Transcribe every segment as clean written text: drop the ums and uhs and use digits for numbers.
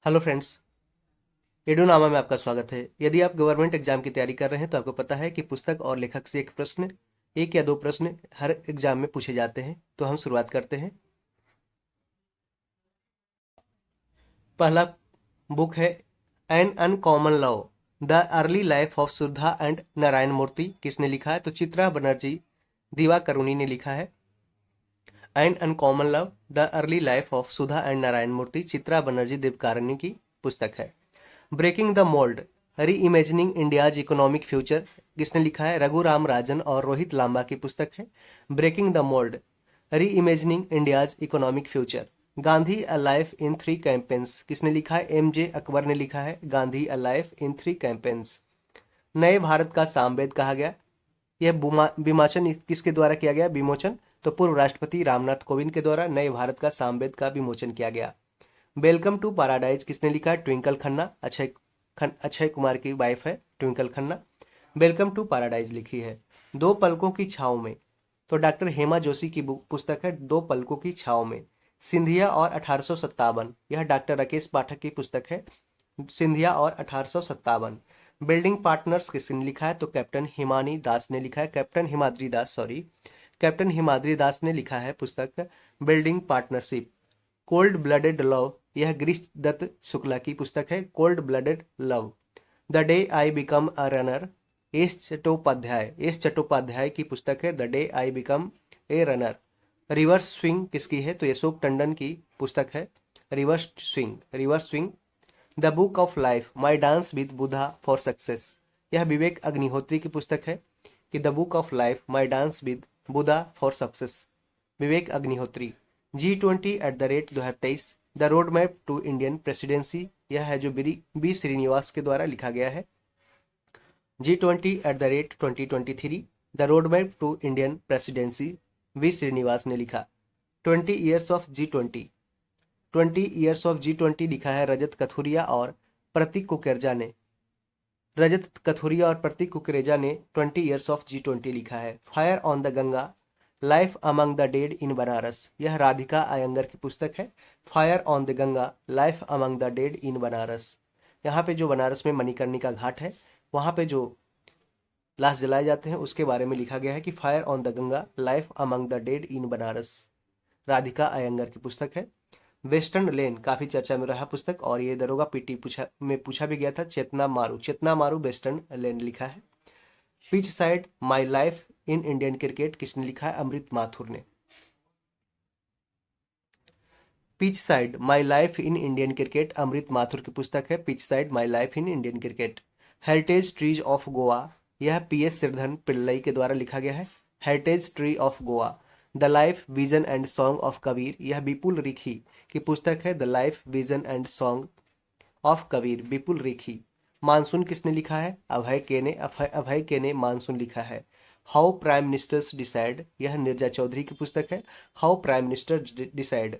Hello friends, एडोनामा में आपका स्वागत है। यदि आप गवर्नमेंट एग्जाम की तैयारी कर रहे हैं तो आपको पता है कि पुस्तक और लेखक से एक या दो प्रश्न हर एग्जाम में पूछे जाते हैं। तो हम शुरुआत करते हैं। पहला बुक है an uncommon love, the early life of Sudha and Narayan Murthy. किसने लिखा है? तो चित्रा बनर्जी दिवाकरुणी ने लिखा है। An uncommon love, the early life of Sudha and Narayan Murthy Chitra Banerjee Divakaruni की पुस्तक है। Breaking the mould, reimagining India's economic future. किसने लिखा है? रघुराम राजन और रोहित लांबा की पुस्तक है breaking the mould, reimagining India's economic future. Gandhi a life in three campaigns. किसने लिखा है? एम जे अकबर ने लिखा है Gandhi a life in three campaigns. नए भारत का सामवेद कहा गया। यह विमोचन किसके द्वारा किया गया? विमोचन तो पूर्व राष्ट्रपति रामनाथ कोविंद के द्वारा नए भारत का सामवेद का विमोचन किया गया। वेलकम टू पैराडाइज किसने लिखा है? ट्विंकल खन्ना, अक्षय कुमार की वाइफ है Twinkle Khanna. Welcome to paradise लिखी है। दो पलकों की छाव में तो डॉक्टर हेमा जोशी की पुस्तक है दो पलकों की छाव में। सिंधिया और 1857, यह डॉक्टर राकेश पाठक की पुस्तक है सिंधिया और 1857। बिल्डिंग पार्टनर्स किसने लिखा है? तो कैप्टन हिमानी दास ने लिखा है कैप्टन हिमाद्री दास ने लिखा है पुस्तक building partnership. Cold blooded love, यह गिरीश दत्त शुक्ला की पुस्तक है cold blooded love. The day I become a runner, S Chattopadhyay की पुस्तक है the day I become a runner. Reverse swing किसकी है? तो अशोक टंडन की पुस्तक है reverse swing. The book of life, my dance with Buddha for success, यह विवेक अग्निहोत्री की पुस्तक है कि the book of life my dance with Buddha for success, Vivek Agnihotri. G20 2023, the road map to Indian presidency, यह है जो बी श्रीनिवास के द्वारा लिखा गया है। G20 the road map to Indian presidency, V Srinivas ने लिखा। 20 ईयर्स ऑफ G20 लिखा है रजत कथुरिया और प्रतीक कुकरेजा ने 20 ईयर्स ऑफ G20 लिखा है। Fire on the Ganga, life among the dead in Banaras, यह राधिका अयंगर की पुस्तक है fire on the Ganga, life among the dead in Banaras. यहाँ पे जो बनारस में मणिकर्णिका घाट है, वहाँ पे जो लाश जलाए जाते हैं उसके बारे में लिखा गया है कि fire on the Ganga, life among the dead in Banaras, Radhika Iyengar की पुस्तक है। वेस्टर्न लेन काफी चर्चा में रहा पुस्तक और ये दरोगा पीटी पूछा भी गया था। चेतना मारू वेस्टर्न लेन लिखा है। Pitch side my life in Indian cricket किसने लिखा है? अमृत माथुर ने। Pitch side my life in Indian cricket Amrit Mathur की पुस्तक है pitch side my life in Indian cricket. Heritage trees of Goa, यह PS श्रीधरन पिल्लई के द्वारा लिखा गया है। Heritage tree of Goa, the life vision and song of Kabir, यह विपुल रिखी की पुस्तक है the life vision and song of Kabir, Vipul Rikhi. Monsoon किसने लिखा है? अभय के ने मानसून लिखा है। हाउ प्राइम मिनिस्टर्स डिसाइड, यह नीरजा चौधरी की पुस्तक है how prime minister decide.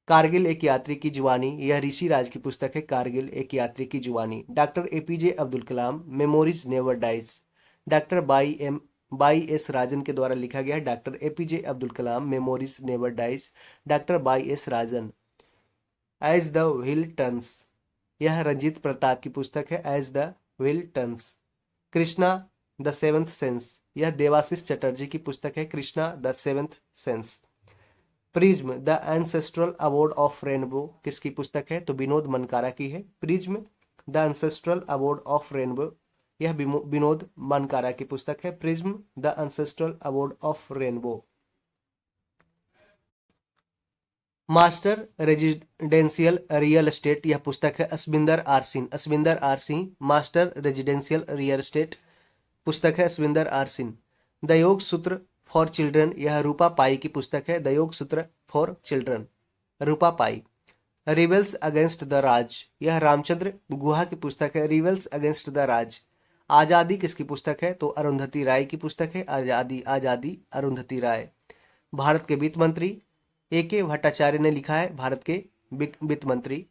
Kargil एक यात्री की जुबानी, यह ऋषि राज की पुस्तक है कारगिल एक यात्री की जुबानी। Doctor APJ Abdul Kalam, memories never dies, doctor Y S Rajan के द्वारा लिखा गया है doctor APJ Abdul Kalam memories never dies, doctor Y S Rajan. As the wheel turns, यह रंजीत प्रताप की पुस्तक है as the wheel turns. Krishna the seventh sense, यह देवाशीष चटर्जी की पुस्तक है Krishna the seventh sense. Prism the ancestral award of rainbow किसकी पुस्तक है? तो विनोद मनकारा की है prism the ancestral award of rainbow, यह विनोद मनकारा की पुस्तक है prism the ancestral award of rainbow. Master residential real estate, यह पुस्तक है Aswinder R Singh, master residential real estate पुस्तक है Aswinder R Singh. The yoga sutra for children, यह रूपा पाई की पुस्तक है the yoga sutra for children, Rupa Pai. Rebels against the Raj, यह रामचंद्र गुहा की पुस्तक है रिबेल्स अगेंस्ट द राज। आजादी किसकी पुस्तक है? तो अरुंधति राय की पुस्तक है आजादी आजादी अरुंधति राय। भारत के वित्त मंत्री AK भट्टाचार्य ने लिखा है भारत के वित्त मंत्री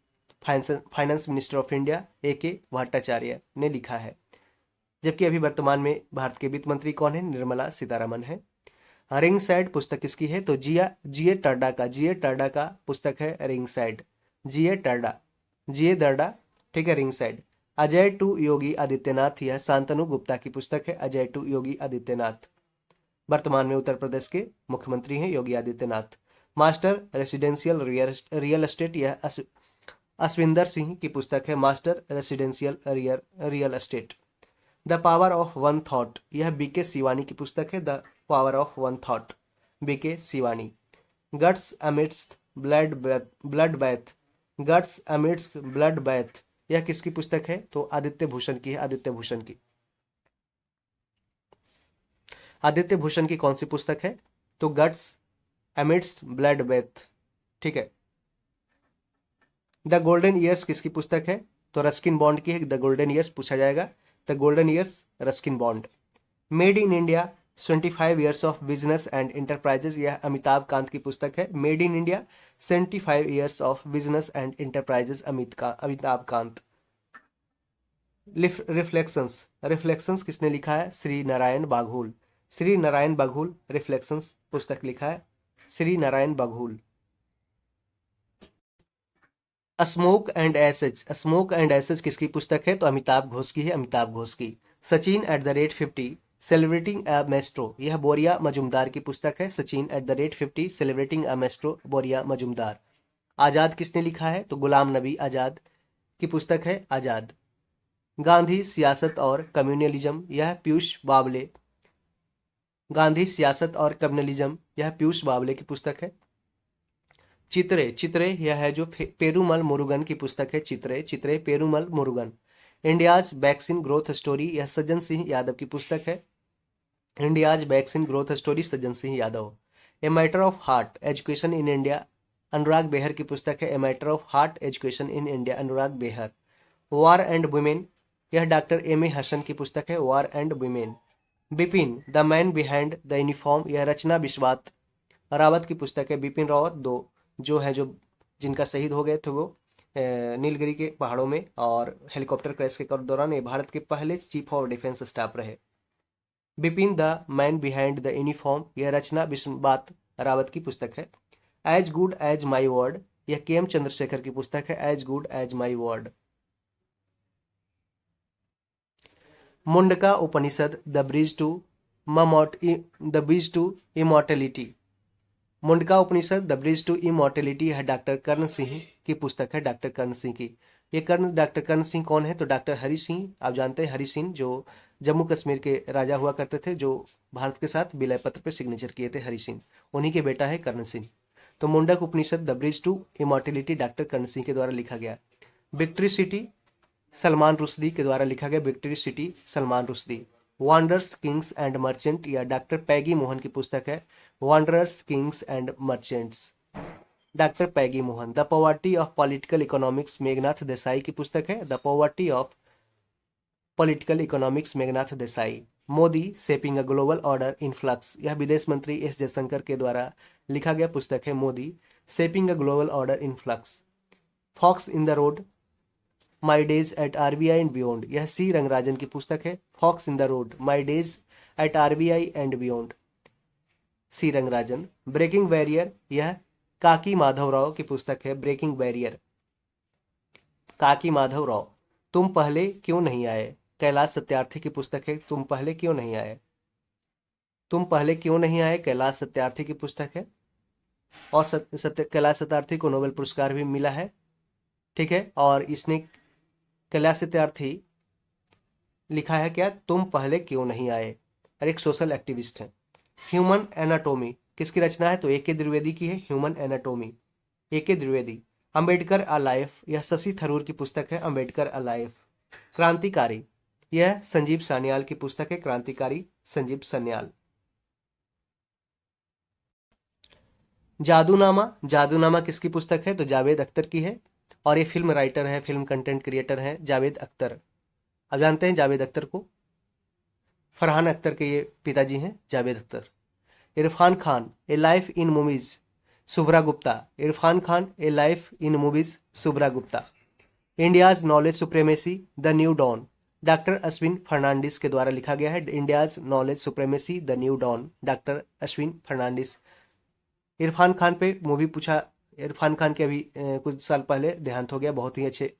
finance minister of India AK Bhattacharya ने लिखा है। जबकि अभी वर्तमान में भारत के वित्त मंत्री कौन है? निर्मला सीतारमन है। रिंग साइड पुस्तक किसकी है? तो GA टर्डा का पुस्तक है रिंग साइड, GA टर्डा। जीए दर्डा, ठीक है, ring side. Ajay to Yogi Adityanath, यह शांतनु गुप्ता की पुस्तक है। अजय टू योगी आदित्यनाथ, वर्तमान में उत्तर प्रदेश के मुख्यमंत्री हैं Yogi Adityanath. Master residential real estate, यह अश्विंदर सिंह की पुस्तक है। Master residential real estate. The power of one thought, यह बीके शिवानी की पुस्तक है। The power of one thought, BK Shivani. Guts amidst bloodbath, guts amidst bloodbath, यह किसकी पुस्तक है? तो आदित्य भूषण की है। आदित्य भूषण की। आदित्य भूषण की कौन सी पुस्तक है? तो गट्स अमिट्स ब्लड बैथ, ठीक है। द गोल्डन ईयर्स किसकी पुस्तक है? तो रस्किन बॉन्ड की है। द गोल्डन ईयर्स पूछा जाएगा। The golden years, Ruskin Bond. Made in India 25 years of business and enterprises, यह अमिताभ कांत की पुस्तक है। Made in India 75 years of business and enterprises, Amitabh Kant. Reflections, reflections किसने लिखा है? श्री नारायण बाघुल। श्री नारायण बाघुल रिफ्लेक्शंस पुस्तक लिखा है। Shri Narayan Baghul. Smoke and ashes, smoke and ashes किसकी पुस्तक है? तो अमिताभ घोष की है। अमिताभ घोष की। Sachin eight the rate 50 celebrating a maestro, यह बोरिया मजुमदार की पुस्तक है। Sachin eight the rate 50 celebrating a maestro, बोरिया मजुमदार। आजाद किसने लिखा है? तो गुलाम नबी आजाद की पुस्तक है आजाद। गांधी सियासत और कम्युनलिज्म, यह पीयूष बावले। गांधी सियासत और कम्युनलिज्म, यह पीयूष बावले की पुस्तक है। चित्रे, चित्रे यह है जो पेरूमल मुरुगन की पुस्तक है। Chitre, Chitre Perumal Murugan. India's vaccine growth story, यह सज्जन सिंह यादव की पुस्तक है। India's vaccine growth story, Sajjan Singh Yadav. A matter of heart education in India, Anurag Behar की पुस्तक है। A matter of heart education in India, Anurag Behar. War and women, यह डॉक्टर एम ए हसन की पुस्तक है। War and women. Bipin the man behind the uniform, यह रचना बिस्वात रावत की पुस्तक है। बिपिन रावत दो जो है जो जिनका शहीद हो गए थे वो नीलगिरी के पहाड़ों में और हेलीकॉप्टर क्रैश के दौरान ये भारत के पहले चीफ ऑफ डिफेंस स्टाफ रहे। Bipin the man behind the uniform, यह रचना बिस्वात रावत की पुस्तक है। As good as my word, यह के एम चंद्रशेखर की पुस्तक है। As good as my word. Mundaka Upanishad the bridge to immortality, Mundaka Upanishad the bridge to immortality है डॉक्टर कर्ण सिंह की पुस्तक है। डॉक्टर कर्ण सिंह की। ये डॉक्टर कर्ण सिंह कौन है? तो डॉक्टर हरि सिंह, आप जानते हैं हरि सिंह जो जम्मू कश्मीर के राजा हुआ करते थे, जो भारत के साथ विलय पत्र पे सिग्नेचर किए थे। हरि सिंह उन्हीं के बेटा है कर्ण सिंह। तो Mundaka Upanishad the bridge to immortality doctor Karan Singh के द्वारा लिखा गया। विक्ट्री सिटी सलमान रुश्दी के द्वारा लिखा गया। Victory city Salman Rushdie. वांडर्स Kings and merchant, या डॉक्टर पैगी मोहन की पुस्तक है। Wanderers Kings and merchants, doctor Peggy Mohan. The poverty of political economics Meghnath Desai की पुस्तक है। The poverty of political economics Meghnath Desai. Modi shaping a global order in flux, यह विदेश मंत्री एस जयशंकर के द्वारा लिखा गया पुस्तक है। Modi shaping a global order in flux. Fox in the road my days at RBI and beyond, यह सी रंगराजन की पुस्तक है। Fox in the road my days at RBI and beyond, C Rangarajan. Breaking barrier, यह काकी माधवराव की पुस्तक है। ब्रेकिंग बैरियर, काकी माधवराव। तुम पहले क्यों नहीं आए, कैलाश सत्यार्थी की पुस्तक है। तुम पहले क्यों नहीं आए, तुम पहले क्यों नहीं आए, कैलाश सत्यार्थी की पुस्तक है। और कैलाश सत्यार्थी को नोबेल पुरस्कार भी मिला है, ठीक है। और इसने कैलाश सत्यार्थी लिखा है क्या? तुम पहले क्यों नहीं आए, और एक सोशल एक्टिविस्ट है। ह्यूमन एनाटोमी किसकी रचना है? तो ए.के. द्विवेदी की है। Human anatomy, A K. Dwivedi. Ambedkar a life, यह शशि थरूर की पुस्तक है। Ambedkar a life. क्रांतिकारी, यह संजीव सान्याल की पुस्तक है। क्रांतिकारी संजीव सान्याल। जादूनामा, जादूनामा किसकी पुस्तक है? तो जावेद अख्तर की है। और ये फिल्म राइटर है, फिल्म कंटेंट क्रिएटर है जावेद अख्तर। अब जानते हैं जावेद अख्तर को, फरहान अख्तर के ये पिताजी हैं Javed Akhtar. Irfan Khan a life in movies, Shubhra Gupta. Irfan Khan a life in movies, Shubhra Gupta. India's knowledge supremacy the new dawn, doctor Ashwin Fernandes के द्वारा लिखा गया है। India's knowledge supremacy the new dawn, doctor Ashwin Fernandes. Irfan Khan पे मूवी पूछा इरफान खान के अभी कुछ साल पहले देहांत हो गया। बहुत ही अच्छे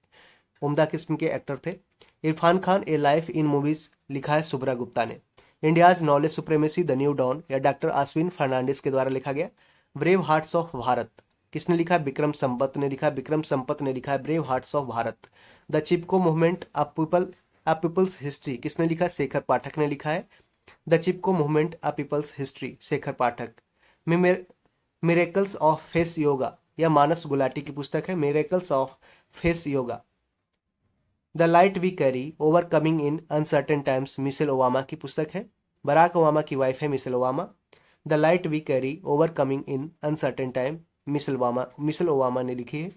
उम्दा किस्म के एक्टर थे। Irfan Khan a life in movies लिखा है सुब्रा गुप्ता ने। India's knowledge supremacy the new dawn या डॉक्टर आश्विन फर्नांडिस के द्वारा लिखा गया। ब्रेव हार्ट्स ऑफ भारत किसने लिखा? विक्रम संपत ने लिखा। विक्रम संपत ने लिखा है brave hearts of Bharat. The Chipko movement a people's history किसने लिखा? शेखर पाठक ने लिखा है the Chipko movement a people's history, Shekhar Pathak. Miracles of face yoga यह मानस गुलाटी की पुस्तक है। Miracles of face yoga. The light we carry overcoming in uncertain times Michelle Obama की पुस्तक है। बराक ओबामा की वाइफ है Michelle Obama. The light we carry overcoming in uncertain time Michelle Obama ने लिखी है।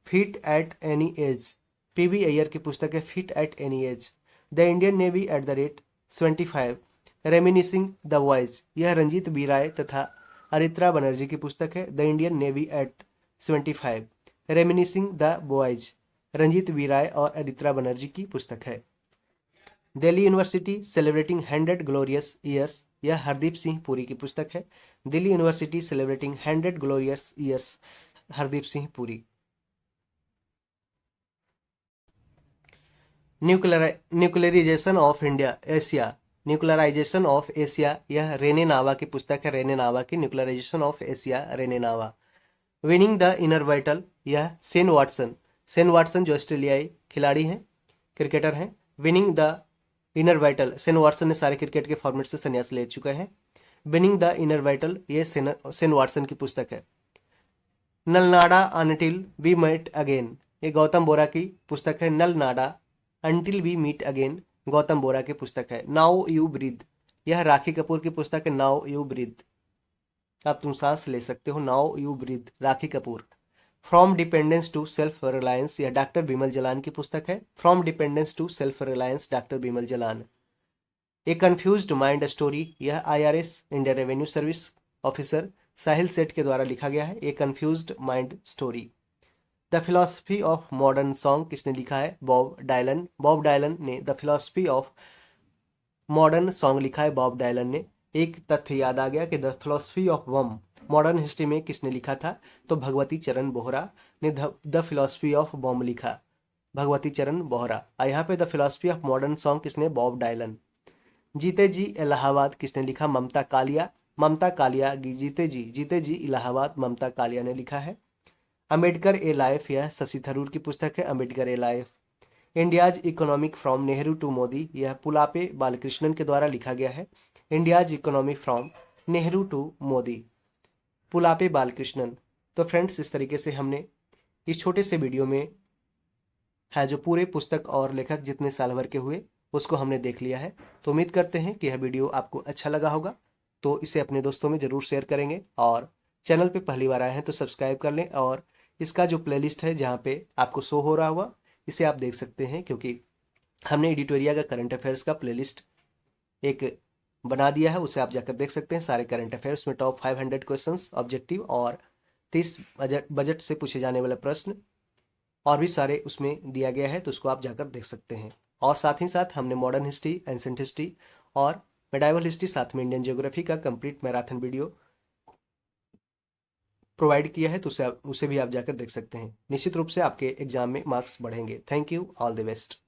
Fit at any age P B Iyer की पुस्तक है fit at any age. The Indian navy at the rate 75 reminiscing the voyage यह Ranjit B राय तथा अरित्रा बनर्जी की पुस्तक है। The Indian navy at 75 reminiscing the boys Ranjit B Rai और अरित्रा बनर्जी की पुस्तक है। Delhi university celebrating 100 glorious years यह हरदीप सिंह पुरी की पुस्तक है। Delhi university celebrating 100 glorious years Hardeep Singh Puri. Nuclearisation of India Asia nuclearisation of Asia यह रेने नावा की पुस्तक है। रेने नावा की nuclearisation of Asia Rene Nava. Winning the inner vital यह सेन वाटसन जो ऑस्ट्रेलियाई खिलाड़ी हैं, क्रिकेटर हैं। Winning the inner vital Sen Watson ने सारे क्रिकेट के फॉर्मेट से संन्यास ले चुके हैं। विनिंग द इनर वाइटल ये सेन वाटसन की पुस्तक है। Nalanda until we meet again ये गौतम बोरा की पुस्तक है। Nalanda until we meet again Gautam Bora की पुस्तक है। नाउ यू ब्रीद यह राखी कपूर की पुस्तक है। नाउ यू ब्रीद अब तुम सांस ले सकते हो। Now you breathe Rakhi Kapoor. From dependence to self reliance यह डॉक्टर बिमल जलान की पुस्तक है। From dependence to self reliance doctor Bimal Jalan. A confused mind story यह IRS Indian revenue service officer Sahil Seth के द्वारा लिखा गया है। A confused mind story. The philosophy of modern song किसने लिखा है? Bob Dylan. बॉब डायलन ने the philosophy of modern song लिखा है। बॉब डायलन ने। एक तथ्य याद आ गया कि द फिलॉसफी ऑफ वम मॉडर्न हिस्ट्री में किसने लिखा था? तो भगवती चरण बोहरा ने द फिलॉसफी ऑफ बॉम लिखा। भगवती चरण बोहरा। यहाँ पे the philosophy of modern song किसने? Bob Dylan. जीते जी इलाहाबाद किसने लिखा? ममता कालिया। ममता कालिया जीते जी इलाहाबाद ममता कालिया ने लिखा है। अम्बेडकर ए लाइफ यह शशि थरूर की पुस्तक है। Ambedkar a life. India's economic from Nehru to Modi यह पुलापे बालकृष्णन के द्वारा लिखा गया है। India's economy from Nehru to Modi Pulapre Balakrishnan. तो फ्रेंड्स इस तरीके से हमने इस छोटे से वीडियो में है जो पूरे पुस्तक और लेखक जितने साल भर के हुए उसको हमने देख लिया है। तो उम्मीद करते हैं कि यह वीडियो आपको अच्छा लगा होगा। तो इसे अपने दोस्तों में ज़रूर शेयर करेंगे और चैनल पे पहली बार आए हैं तो सब्सक्राइब कर लें। और इसका जो प्लेलिस्ट है जहाँ पे आपको शो हो रहा हुआ इसे आप देख सकते हैं, क्योंकि हमने एडिटोरिया का करंट अफेयर्स का प्लेलिस्ट एक बना दिया है। उसे आप जाकर देख सकते हैं। सारे करंट अफेयर्स में टॉप 500 क्वेश्चंस ऑब्जेक्टिव और 30 बजट से पूछे जाने वाले प्रश्न और भी सारे उसमें दिया गया है, तो उसको आप जाकर देख सकते हैं। और साथ ही साथ हमने मॉडर्न हिस्ट्री, एंसेंट हिस्ट्री और मेडाइवल हिस्ट्री साथ में इंडियन ज्योग्राफी का कंप्लीट मैराथन वीडियो प्रोवाइड किया है, तो उसे भी आप जाकर देख सकते हैं। निश्चित रूप से आपके एग्जाम में मार्क्स बढ़ेंगे। Thank you, all the best.